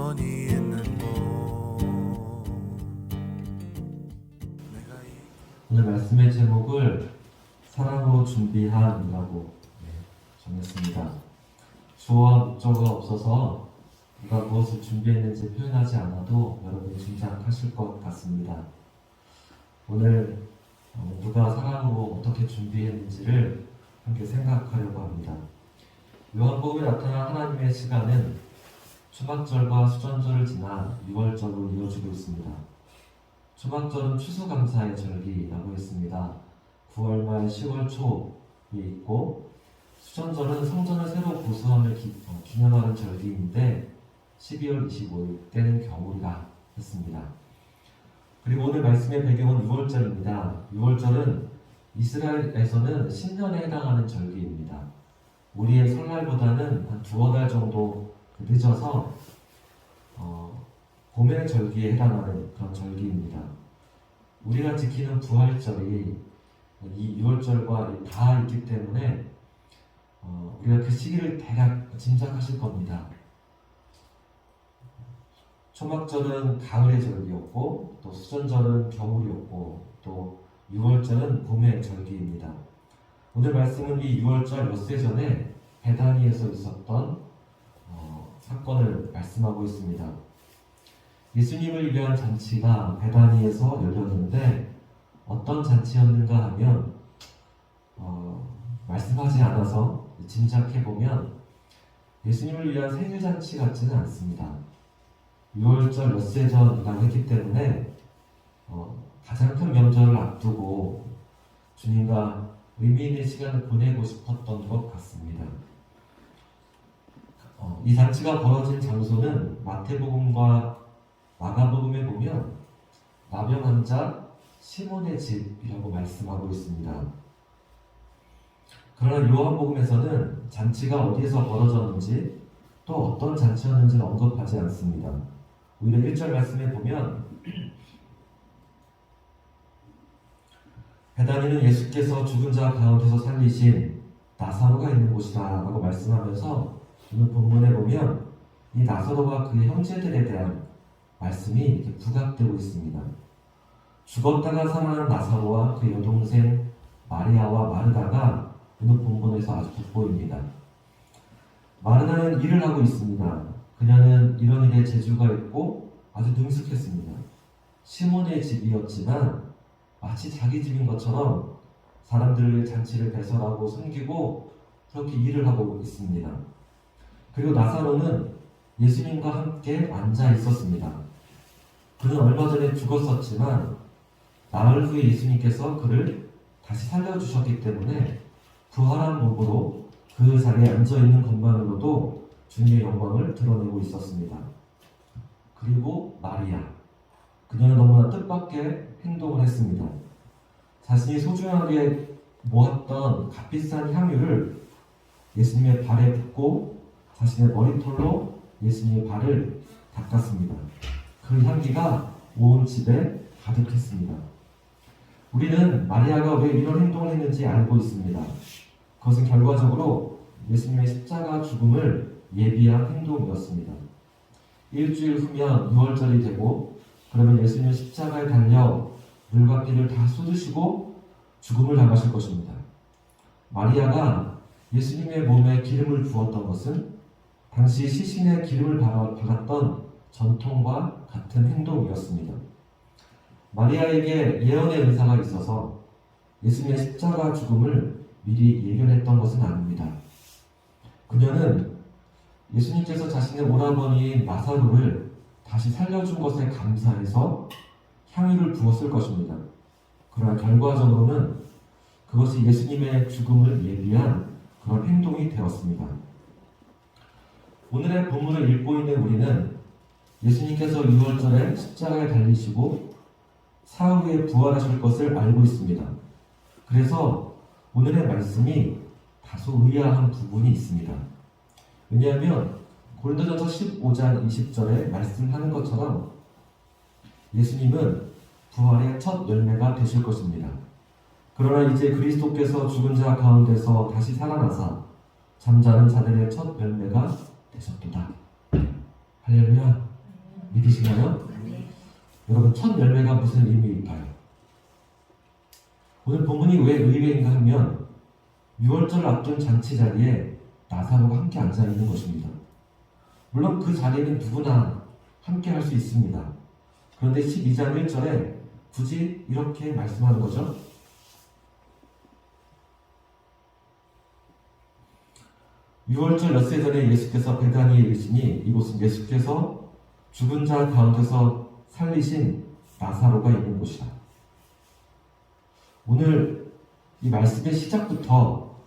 영원히 있는 곳. 오늘 말씀의 제목을 사랑으로 준비한이라고 정했습니다. 주어와 목적어가 없어서 누가 무엇을 준비했는지 표현하지 않아도 여러분이 짐작하실 것 같습니다. 오늘 누가 사랑으로 어떻게 준비했는지를 함께 생각하려고 합니다. 요한복음에 나타난 하나님의 시간은 초막절과 수전절을 지나 6월절로 이어지고 있습니다. 초막절은 추수감사의 절기라고 했습니다. 9월 말 10월 초에 있고, 수전절은 성전을 새로 보수함을 기념하는 절기인데 12월 25일 때는 겨울이라 했습니다. 그리고 오늘 말씀의 배경은 6월절입니다. 6월절은 이스라엘에서는 신년에 해당하는 절기입니다. 우리의 설날보다는 한 두어 달 정도 늦어서 봄의 절기에 해당하는 그런 절기입니다. 우리가 지키는 부활절이 이 6월절과 다 있기 때문에 우리가 그 시기를 대략 짐작하실 겁니다. 초막절은 가을의 절기였고, 또 수전절은 겨울이었고, 또 6월절은 봄의 절기입니다. 오늘 말씀은 이 6월절 엿새 전에 베다니에서 있었던 사건을 말씀하고 있습니다. 예수님을 위한 잔치가 베다니에서 열렸는데 어떤 잔치였는가 하면 말씀하지 않아서 짐작해보면 예수님을 위한 생일잔치 같지는 않습니다. 6월절 엿새 전이라고 했기 때문에 가장 큰 명절을 앞두고 주님과 의미 있는 시간을 보내고 싶었던 것 같습니다. 이 잔치가 벌어진 장소는 마태복음과 마가복음에 보면 나병 환자 시몬의 집이라고 말씀하고 있습니다. 그러나 요한복음에서는 잔치가 어디에서 벌어졌는지 또 어떤 잔치였는지는 언급하지 않습니다. 오히려 1절 말씀에 보면 베다니는 예수께서 죽은 자 가운데서 살리신 나사로가 있는 곳이다 라고 말씀하면서 오늘 본문에 보면 이 나사로와 그의 형제들에 대한 말씀이 이렇게 부각되고 있습니다. 죽었다가 살아난 나사로와 그 여동생 마리아와 마르다가 오늘 본문에서 아주 돋보입니다. 마르다는 일을 하고 있습니다. 그녀는 이런 일에 재주가 있고 아주 능숙했습니다. 시몬의 집이었지만 마치 자기 집인 것처럼 사람들을 잔치를 배설하고 섬기고 그렇게 일을 하고 있습니다. 그리고 나사로는 예수님과 함께 앉아 있었습니다. 그는 얼마 전에 죽었었지만 나흘 후에 예수님께서 그를 다시 살려주셨기 때문에 부활한 몸으로 그 자리에 앉아있는 것만으로도 주님의 영광을 드러내고 있었습니다. 그리고 마리아, 그녀는 너무나 뜻밖의 행동을 했습니다. 자신이 소중하게 모았던 값비싼 향유를 예수님의 발에 붓고 자신의 머리털로 예수님의 발을 닦았습니다. 그 향기가 온 집에 가득했습니다. 우리는 마리아가 왜 이런 행동을 했는지 알고 있습니다. 그것은 결과적으로 예수님의 십자가 죽음을 예비한 행동이었습니다. 일주일 후면 6월절이 되고 그러면 예수님은 십자가에 달려 물과 피를 다 쏟으시고 죽음을 당하실 것입니다. 마리아가 예수님의 몸에 기름을 부었던 것은 당시 시신에 기름을 발랐던 전통과 같은 행동이었습니다. 마리아에게 예언의 은사가 있어서 예수님의 십자가 죽음을 미리 예견했던 것은 아닙니다. 그녀는 예수님께서 자신의 오라버니인 나사로를 다시 살려준 것에 감사해서 향유를 부었을 것입니다. 그러나 결과적으로는 그것이 예수님의 죽음을 예비한 그런 행동이 되었습니다. 오늘의 본문을 읽고 있는 우리는 예수님께서 6월절에 십자가에 달리시고 사흘 후에 부활하실 것을 알고 있습니다. 그래서 오늘의 말씀이 다소 의아한 부분이 있습니다. 왜냐하면 고린도전서 15장 20절에 말씀하는 것처럼 예수님은 부활의 첫 열매가 되실 것입니다. 그러나 이제 그리스도께서 죽은 자 가운데서 다시 살아나사 잠자는 자들의 첫 열매가 되셨도다. 할렐루야. 계시나요? 여러분, 첫 열매가 무슨 의미일까요? 오늘 본문이 왜 의외인가 하면 6월절 앞둔 잔치 자리에 나사로가 함께 앉아 있는 것입니다. 물론 그 자리에는 누구나 함께 할 수 있습니다. 그런데 12장 1절에 굳이 이렇게 말씀하는 거죠. 6월절 엿새 전에 예수께서 베다니에 이르시니 이곳은 예수께서 죽은 자 가운데서 살리신 나사로가 있는 곳이다. 오늘 이 말씀의 시작부터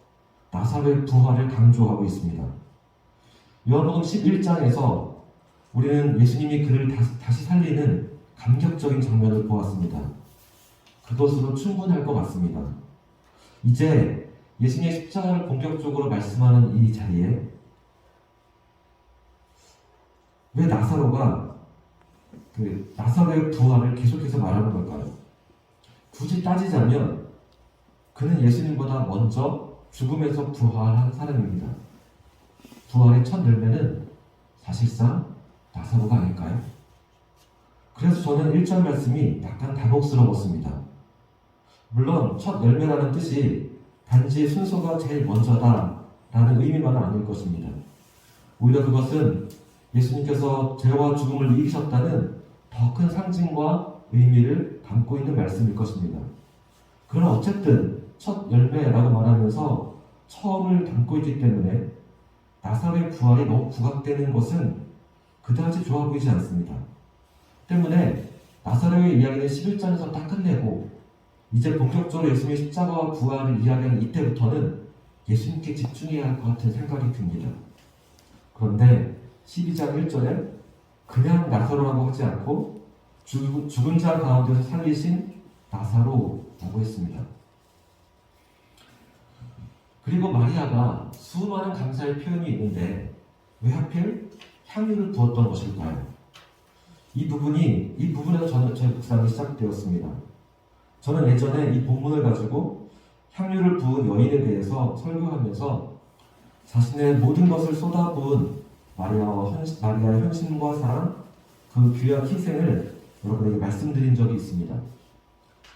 나사로의 부활을 강조하고 있습니다. 요한복음 11장에서 우리는 예수님이 그를 다시 살리는 감격적인 장면을 보았습니다. 그것으로 충분할 것 같습니다. 이제 예수님의 십자가를 본격적으로 말씀하는 이 자리에 왜 나사로가 나사로의 부활을 계속해서 말하는 걸까요? 굳이 따지자면 그는 예수님보다 먼저 죽음에서 부활한 사람입니다. 부활의 첫 열매는 사실상 나사로가 아닐까요? 그래서 저는 1절 말씀이 약간 당혹스러웠습니다. 물론 첫 열매라는 뜻이 단지 순서가 제일 먼저다 라는 의미만은 아닐 것입니다. 오히려 그것은 예수님께서 죄와 죽음을 이기셨다는 더 큰 상징과 의미를 담고 있는 말씀일 것입니다. 그러나 어쨌든 첫 열매라고 말하면서 처음을 담고 있기 때문에 나사로의 부활이 너무 부각되는 것은 그다지 좋아 보이지 않습니다. 때문에 나사로의 이야기는 11장에서 딱 끝내고 이제 본격적으로 예수님의 십자가와 부활을 이야기하는 이때부터는 예수님께 집중해야 할 것 같은 생각이 듭니다. 그런데 12장 1절에 그냥 나사로라고 하지 않고 죽은 자 가운데서 살리신 나사로라고 했습니다. 그리고 마리아가 수많은 감사의 표현이 있는데 왜 하필 향유를 부었던 것일까요? 이 부분에서 저는 제 묵상이 시작되었습니다. 저는 예전에 이 본문을 가지고 향유를 부은 여인에 대해서 설교하면서 자신의 모든 것을 쏟아부은 마리아의 헌신과 사랑, 그 귀한 희생을 여러분에게 말씀드린 적이 있습니다.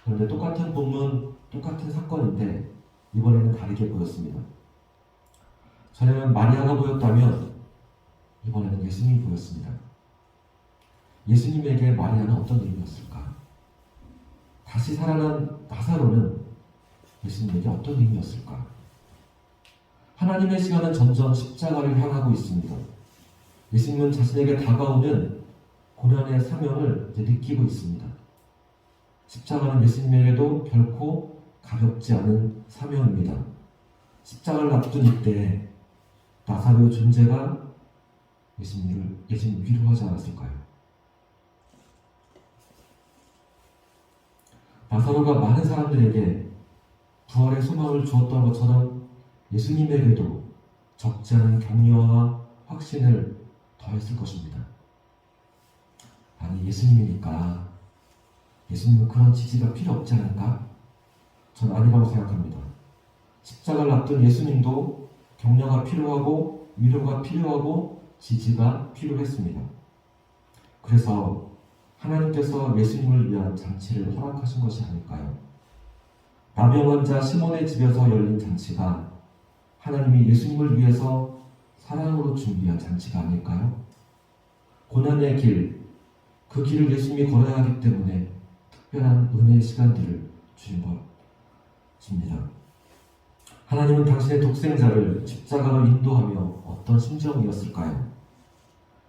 그런데 똑같은 본문, 똑같은 사건인데 이번에는 다르게 보였습니다. 전에는 마리아가 보였다면 이번에는 예수님이 보였습니다. 예수님에게 마리아는 어떤 의미였을까? 다시 살아난 나사로는 예수님에게 어떤 의미였을까? 하나님의 시간은 점점 십자가를 향하고 있습니다. 예수님은 자신에게 다가오는 고난의 사명을 느끼고 있습니다. 십자가는 예수님에게도 결코 가볍지 않은 사명입니다. 십자가를 앞둔 이때 나사로의 존재가 예수님을 위로하지 않았을까요? 나사로가 많은 사람들에게 부활의 소망을 주었던 것처럼 예수님에게도 적지 않은 격려와 확신을 더했을 것입니다. 아니, 예수님이니까 예수님은 그런 지지가 필요 없지 않을까? 전 아니라고 생각합니다. 십자가를 앞둔 예수님도 격려가 필요하고 위로가 필요하고 지지가 필요했습니다. 그래서 하나님께서 예수님을 위한 잔치를 허락하신 것이 아닐까요? 나병 환자 시몬의 집에서 열린 잔치가 하나님이 예수님을 위해서 사랑으로 준비한 잔치가 아닐까요? 고난의 길, 그 길을 예수님이 걸어야 하기 때문에 특별한 은혜의 시간들을 주신 것입니다. 하나님은 당신의 독생자를 십자가로 인도하며 어떤 심정이었을까요?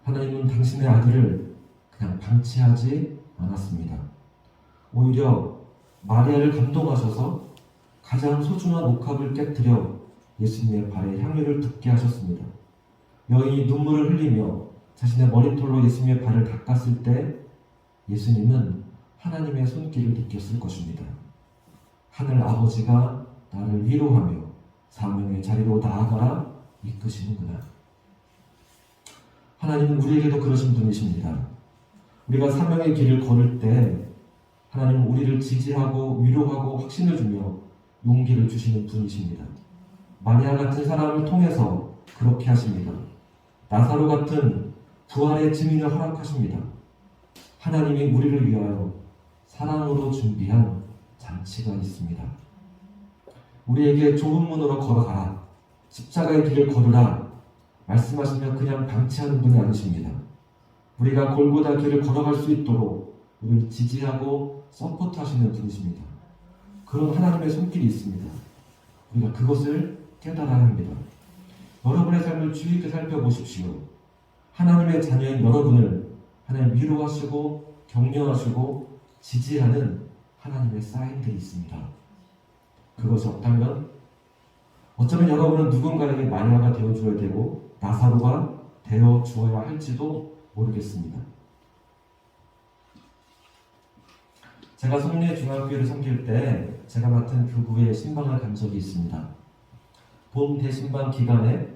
하나님은 당신의 아들을 그냥 방치하지 않았습니다. 오히려 마리아를 감동하셔서 가장 소중한 옥합을 깨뜨려 예수님의 발에 향유를 붓게 하셨습니다. 여인이 눈물을 흘리며 자신의 머리털로 예수님의 발을 닦았을 때 예수님은 하나님의 손길을 느꼈을 것입니다. 하늘 아버지가 나를 위로하며 사명의 자리로 나아가라 이끄시는구나. 하나님은 우리에게도 그러신 분이십니다. 우리가 사명의 길을 걸을 때 하나님은 우리를 지지하고 위로하고 확신을 주며 용기를 주시는 분이십니다. 마리아 같은 사람을 통해서 그렇게 하십니다. 나사로 같은 부활의 증인을 허락하십니다. 하나님이 우리를 위하여 사랑으로 준비한 잔치가 있습니다. 우리에게 좁은 문으로 걸어가라, 십자가의 길을 걸으라 말씀하시면 그냥 방치하는 분이 아니십니다. 우리가 골고다 길을 걸어갈 수 있도록 우리를 지지하고 서포트하시는 분이십니다. 그런 하나님의 손길이 있습니다. 우리가 그것을 깨달아야 합니다. 여러분의 삶을 주의 있게 살펴보십시오. 하나님의 자녀인 여러분을 하나님 위로하시고 격려하시고 지지하는 하나님의 사인들이 있습니다. 그것이 없다면 어쩌면 여러분은 누군가에게 마리아가 되어주어야 되고 나사로가 되어주어야 할지도 모르겠습니다. 제가 송리 중앙교회를 섬길 때 제가 맡은 교구에 신방을 간 적이 있습니다. 봄 대신방 기간에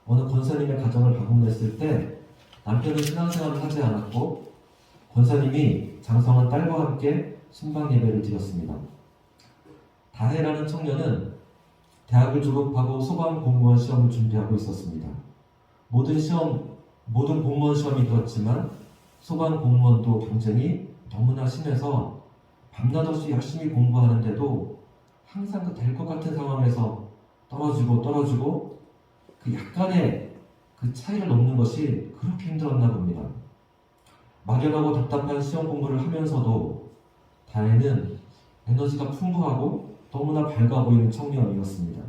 어느 권사님의 가정을 방문했을 때 남편은 신앙생활을 하지 않았고 권사님이 장성한 딸과 함께 신방 예배를 드렸습니다. 다혜라는 청년은 대학을 졸업하고 소방 공무원 시험을 준비하고 있었습니다. 모든 공무원 시험이 그렇지만 소방 공무원도 경쟁이 너무나 심해서 밤낮 없이 열심히 공부하는데도 항상 그 될 것 같은 상황에서 떨어지고 그 약간의 그 차이를 넘는 것이 그렇게 힘들었나 봅니다. 막연하고 답답한 시험 공부를 하면서도 다혜는 에너지가 풍부하고 너무나 밝아 보이는 청년이었습니다.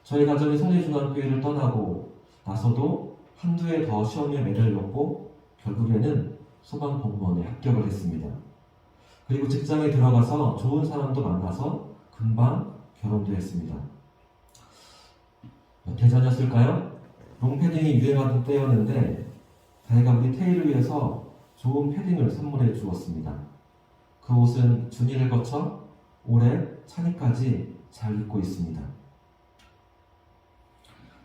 저희 가정이 송리중앙교회를 떠나고 나서도 한두 해 더 시험에 매를 넣고 결국에는 소방공무원에 합격을 했습니다. 그리고 직장에 들어가서 좋은 사람도 만나서 금방 결혼도 했습니다. 몇 해 전이었을까요? 롱패딩이 유행하던 때였는데 다혜가 우리 태희를 위해서 좋은 패딩을 선물해 주었습니다. 그 옷은 준이를 거쳐 올해 찬이까지 잘 입고 있습니다.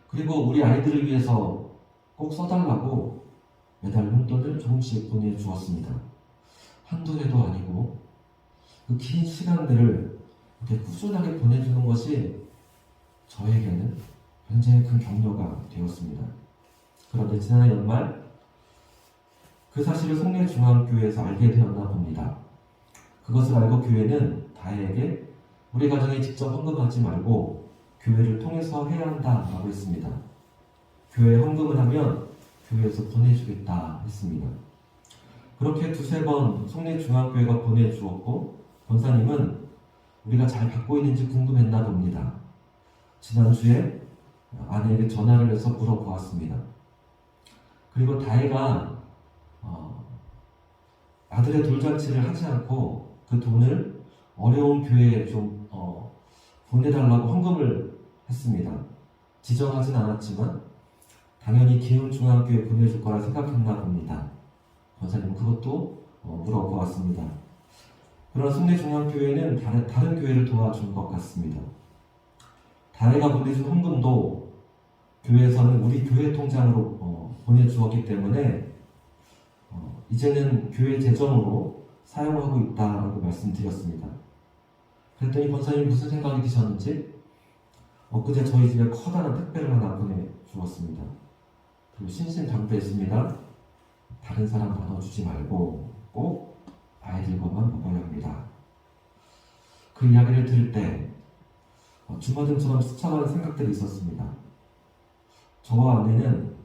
그리고 우리 아이들을 위해서 꼭 써달라고 매달 용돈을 조금씩 보내주었습니다. 한두 해도 아니고 그 긴 시간들을 이렇게 꾸준하게 보내주는 것이 저에게는 굉장히 큰 격려가 되었습니다. 그런데 지난해 연말 그 사실을 송리중앙교회에서 알게 되었나 봅니다. 그것을 알고 교회는 다혜에게 우리 가정에 직접 헌금하지 말고 교회를 통해서 해야 한다라고 했습니다. 교회에 헌금을 하면 교회에서 보내주겠다 했습니다. 그렇게 두세 번 송리중앙교회가 보내주었고 권사님은 우리가 잘 받고 있는지 궁금했나 봅니다. 지난주에 아내에게 전화를 해서 물어보았습니다. 그리고 다혜가 아들의 돌잔치를 하지 않고 그 돈을 어려운 교회에 좀 보내달라고 헌금을 했습니다. 지정하진 않았지만 당연히 기훈중앙교회에 보내줄 거라 생각했나 봅니다. 권사님은 그것도 물어보았습니다. 그러나 송리중앙교회는 다른 교회를 도와준 것 같습니다. 다혜가 보내준 헌금도 교회에서는 우리 교회 통장으로 보내주었기 때문에 이제는 교회 재정으로 사용하고 있다라고 말씀드렸습니다. 그랬더니 권사님이 무슨 생각이 드셨는지 엊그제 저희 집에 커다란 택배를 하나 보내주었습니다. 그리고 신신당부했습니다. 다른 사람 나눠주지 말고 꼭 아이들 것만 먹어야 합니다. 그 이야기를 들을 때 주마등처럼 스쳐가는 생각들이 있었습니다. 저와 아내는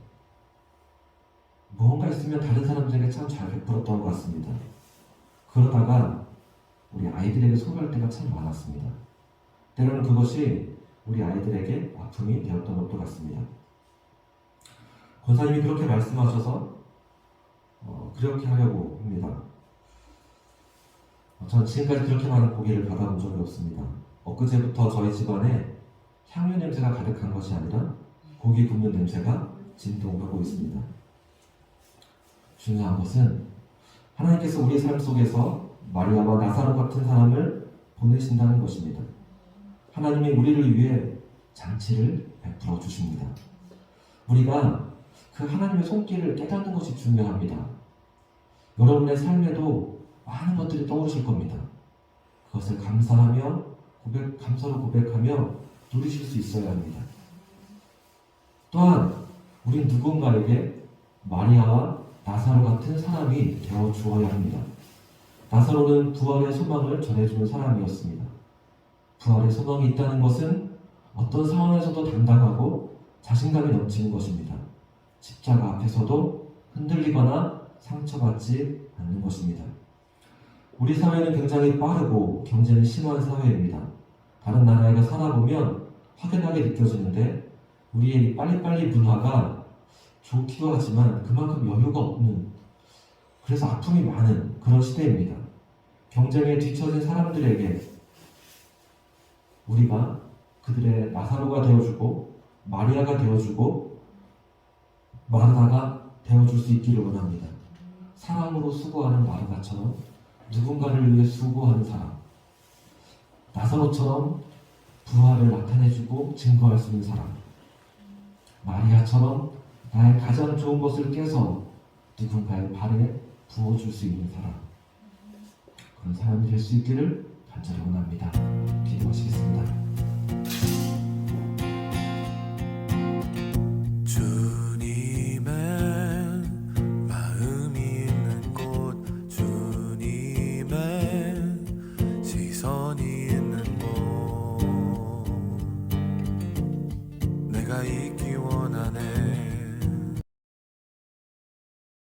무언가 있으면 다른 사람들에게 참 잘 베풀었던 것 같습니다. 그러다가 우리 아이들에게 소홀할 때가 참 많았습니다. 때로는 그것이 우리 아이들에게 아픔이 되었던 것도 같습니다. 권사님이 그렇게 말씀하셔서 그렇게 하려고 합니다. 저는 지금까지 그렇게 많은 고기를 받아본 적이 없습니다. 엊그제부터 저희 집안에 향유 냄새가 가득한 것이 아니라 고기 굽는 냄새가 진동하고 있습니다. 중요한 것은 하나님께서 우리의 삶 속에서 마리아와 나사로 같은 사람을 보내신다는 것입니다. 하나님이 우리를 위해 잔치를 베풀어 주십니다. 우리가 그 하나님의 손길을 깨닫는 것이 중요합니다. 여러분의 삶에도 많은 것들이 떠오르실 겁니다. 그것을 감사하며 감사로 고백하며 누리실 수 있어야 합니다. 또한 우린 누군가에게 마리아와 나사로 같은 사람이 되어 주어야 합니다. 나사로는 부활의 소망을 전해주는 사람이었습니다. 부활의 소망이 있다는 것은 어떤 상황에서도 당당하고 자신감이 넘치는 것입니다. 십자가 앞에서도 흔들리거나 상처받지 않는 것입니다. 우리 사회는 굉장히 빠르고 경쟁이 심한 사회입니다. 다른 나라에 살아보면 확연하게 느껴지는데 우리의 빨리빨리 문화가 좋기도 하지만 그만큼 여유가 없는, 그래서 아픔이 많은 그런 시대입니다. 경쟁에 뒤처진 사람들에게 우리가 그들의 나사로가 되어주고 마리아가 되어주고 마르다가 되어줄 수 있기를 원합니다. 사랑으로 수고하는 마르다처럼 누군가를 위해 수고하는 사람, 나사로처럼 부활을 나타내주고 증거할 수 있는 사람, 마리아처럼 나의 가장 좋은 것을 깨서 누군가의 발에 부어줄 수 있는 사람, 그런 사람이 될 수 있기를 간절히 원합니다. 기도하시겠습니다.